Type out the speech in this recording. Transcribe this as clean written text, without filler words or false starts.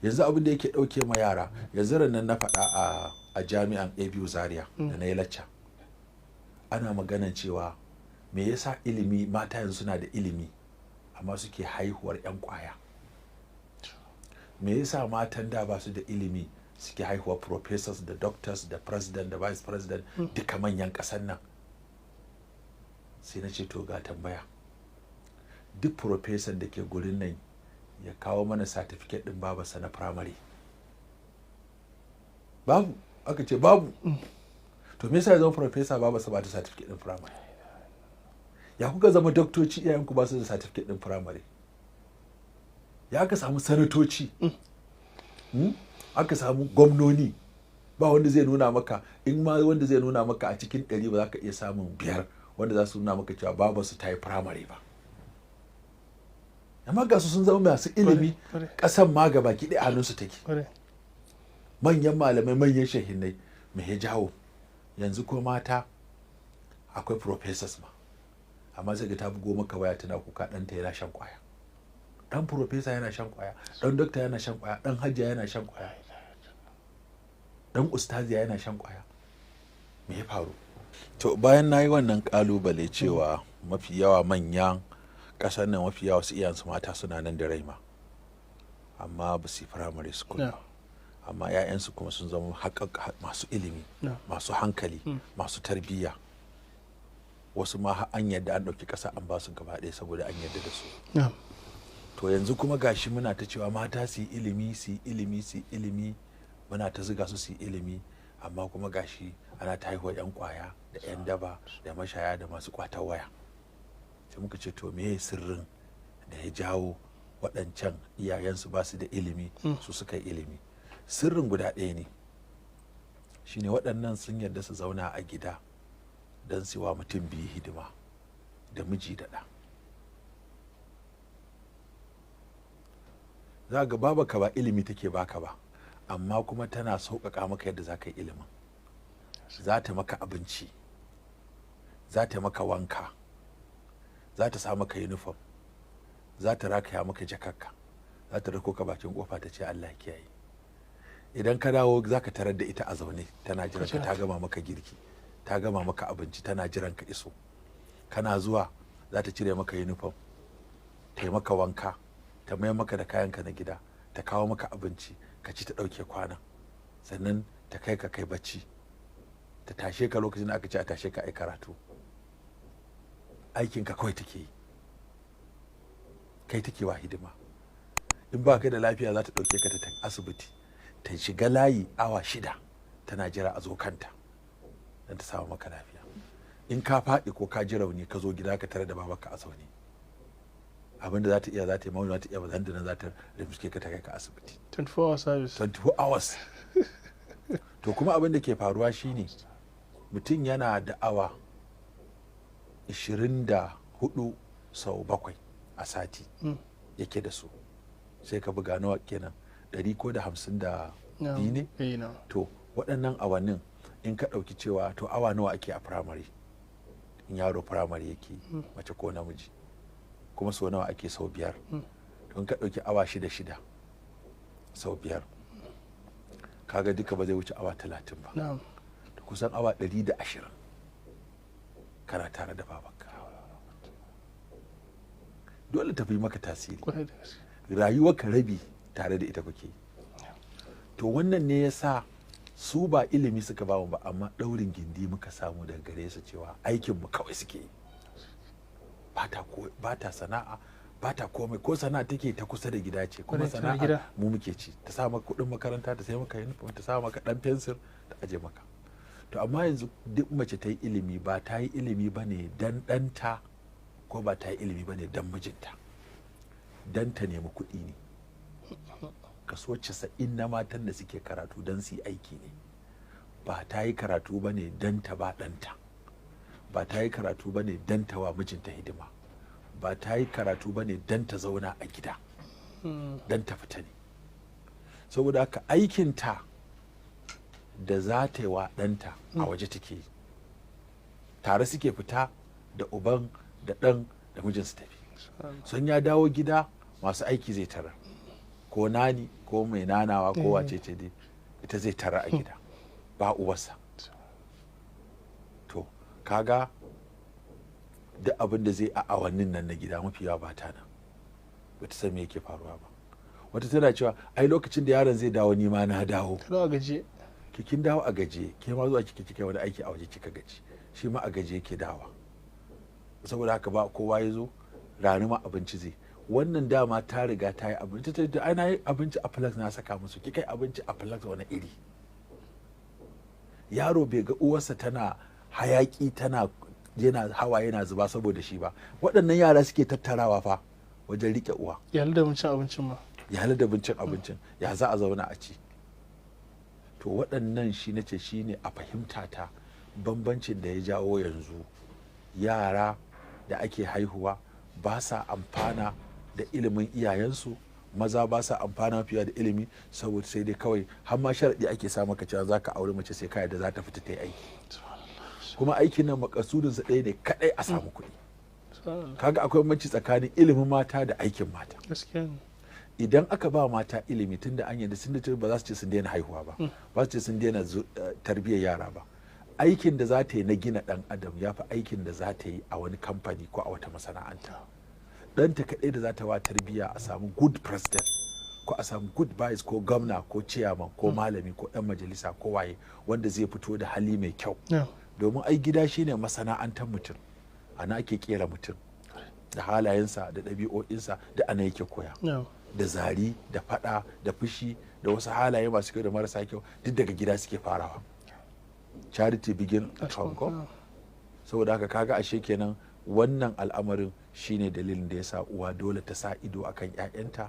yanzu abin da yake ɗauke ma yara, yanzu nan na faɗa a jami'an ABU Zaria da na yi lacca, ana maganan cewa me yasa ilimi, mata yanzu suna da ilimi amma suke haihuwar 'yan kwaya. Me yasa matan da ba su da ilimi suke haihuwar professors da doctors da president da vice president duka manyan ƙasar nan. Sai na ce to ga tambaya, duk professor da ke gurin nan ya kawo mana certificate din babarsa na primary. Babu, aka ce babu. To me yasa ya zama professor babarsa ba ta certificate din primary? Ya kuka zama doktoci iyayenku ba su da certificate din primary? Ya aka samu sanatoci, aka samu gwamnoni, ba wanda zai nuna maka, in ma wanda zai nuna maka a cikin 100 ba za ka iya samun 5 wanda za su nuna maka cewa babarsu ta yi primary ba. Amma ga su sun zama masu ilimi, ƙasan ma gaba ki ɗaya hannunsu take. Manyan malamai, manyan shahinai, me ya jawo? Yanzu ko mata akwai professors ma, amma sai ga ta bugo maka waya tana kuka ɗanta yana shan kwaya. Ɗan professor yana shan kwaya, ɗan doctor yana shan kwaya, ɗan hajiya yana shan kwaya, ɗan ustaziya yana shan kwaya. Me ya faru? To bayan na yi wannan ƙalubale cewa mafi yawa manyan ƙasar nan, mafi yawa su iyayensu mata suna nan da rai ma, amma ba su yi primary school ba, amma 'ya'yansu kuma sun zama masu ilimi, masu hankali, masu tarbiyya. Wasu ma an yadda an ɗauki ƙasa an ba su gaba ɗaya saboda an yadda da su. To yanzu kuma gashi muna ta cewa mata su yi ilimi, su yi ilimi, su yi ilimi, muna ta ziga su yi ilimi, amma kuma gashi ana ta haihuwa 'yan kwaya da 'yan daba da mashaya da masu kwatar waya. Sai muka ce to meye sirrin da ya jawo waɗancan iyayensu ba su da ilimi su suka yi ilimi? Sirrin guda ɗaya ne, shine waɗannan sun yarda su zauna a gida don su wa mutum biyu hidima, da miji da ɗa. Za ga babaka ba ilimi take baka ba, amma kuma tana sauƙaƙa maka yadda za ka yi ilimin. Za ta maka abinci, za ta maka wanka, za ta sa maka uniform, za ta rakaya maka jakakka, za ta rako ka bakin kofa ta ce Allah kiyaye. Idan ka dawo za ka tarar da ita a zaune tana jiran ka, ta gama maka girki, ta gama maka abinci, tana jiran ka iso. Kana zuwa za ta cire maka uniform, ta yi maka wanka, ta mai maka da kayanka na gida, ta kawo maka abinci ka ci, ta ɗauke kwana, sannan ta kai ka kai bacci, ta tashe ka lokacin da aka ce a tashe ka ai karatu. Aikinka kawai take yi, kai take wa hidima. In ba kai da lafiya za ta ɗauke ka ta asibiti, ta shiga layi awa 6 tana jira a zo kanta don ta samu maka lafiya. In ka faɗi ko ka ji rauni ka zo gida ka tare da babarka a zaune, abinda za ta iya za ta yi, mauni za ta iya, ba zan da za ta rimske ka ta kai ka asibiti. 24 hours service. 24 hours. To kuma abin da ke faruwa shine mutum yana da awa 24 sau 7 a sati yake da su, sai ka buga nawa kenan, 100 ko da 52 ne? To waɗannan awannin in ka ɗauki cewa to awa nawa ake a firamare, in yaro firamare yake, mace ko namiji, kuma sau nawa ake sau 5, to in ka ɗauki awa 6 sau 5, kaga duka ba zai wuce awa 30 ba. To kusan awa 120 kana tare da babanka. Dole tafi maka tasiri, rayuwarka rabi tare da ita kuke. To wannan ne ya sa su ba ilimi suka ba mu ba, amma ɗaurin gindi muka samu daga gare su cewa aikinmu kawai suke yi. Ba ta sana'a, ba ta komai, ko sana'a take ta kusa da gida ce, kuma sana'a mu muke ci. Ta sa maka kuɗin makaranta, ta sai maka uniform, ta sa maka ɗan fensir, ta aje maka. To amma yanzu duk mace ta yi ilimi, ba ta yi ilimi ba ne dan ɗanta, ko ba ta yi ilimi ba ne dan mijinta, dan ta nemi kuɗi ne. Kaso 90 na matan da suke karatu dan su yi aiki ne. Ba ta yi karatu ba ne dan ta ba ɗanta, ba ta yi karatu ba ne dan ta wa mijinta hidima, ba ta yi karatu ba ne dan ta zauna a gida, dan ta fita ne. Saboda haka aikinta da za ta yi wa ɗanta a waje take yi. Tare suke fita da uban da ɗan da mijinsu tafi. Sun ya dawo gida masu aiki zai tarar, ko nani ko mai nanawa ko wace ce dai ita zai tara a gida ba uwarsa. To kaga duk abin da zai a awannin nan na gida mafi yawa ba ta nan, ba ta san me yake faruwa ba. Wata tana cewa ai lokacin da yaron zai dawo ni ma na dawo. Kin dawo a gaje, ke ma zuwa kike wani aiki a waje kika gaji, shi ma a gaje yake dawa. Saboda haka ba kowa ya zo rani ma abinci zai. Wannan dama ta riga ta yi abinci, ta ce ai na yi abinci a flax na saka musu, kika yi abinci a flax wani iri. Yaro bai ga uwarsa tana hayaki tana yana hawa yana zuba saboda shi ba. Waɗannan yara suke tattarawa fa wajen rike uwa. Ya halda bincin abincin ma. Ya halda bincin abincin, ya za a zauna a ci. To waɗannan shi nace shi ne a fahimta ta bambancin da ya jawo yanzu yara da ake haihuwa ba sa amfana da ilimin iyayensu, maza ba sa amfana fiye da ilimi, saboda sai dai kawai har ma sharaɗi ake sa maka cewa za ka aure mace sai ka yadda za ta fita ta yi aiki. Kuma aikin nan makasudinsa ɗaya ne kaɗai a samu kuɗi. Kaga akwai bambanci tsakanin ilimin mata da aikin mata. Idan aka ba mata ilimi tunda an yadda sun ba za su ce sun daina haihuwa ba, ba su ce sun daina tarbiyyar yara ba. Aikin da za ta yi na gina ɗan adam ya fi aikin da za ta yi a wani kamfani ko a wata masana'anta. Ɗanta kaɗai da za ta wa tarbiyya a samu good president ko a samu good vice ko gwamna ko ciyaman ko malami ko ɗan majalisa ko waye wanda zai fito da hali mai kyau. Domin ai gida shine masana'antar mutum, ana ake kera mutum da halayensa da ɗabi'o'insa da ana yake koya. Da zari da fada da fushi da wasu halaye masu kyau da marasa kyau duk daga gida suke farawa. Charity begin at home. Saboda haka kaga ashe kenan wannan al'amarin shine dalilin da yasa uwa dole ta sa ido akan 'ya'yanta.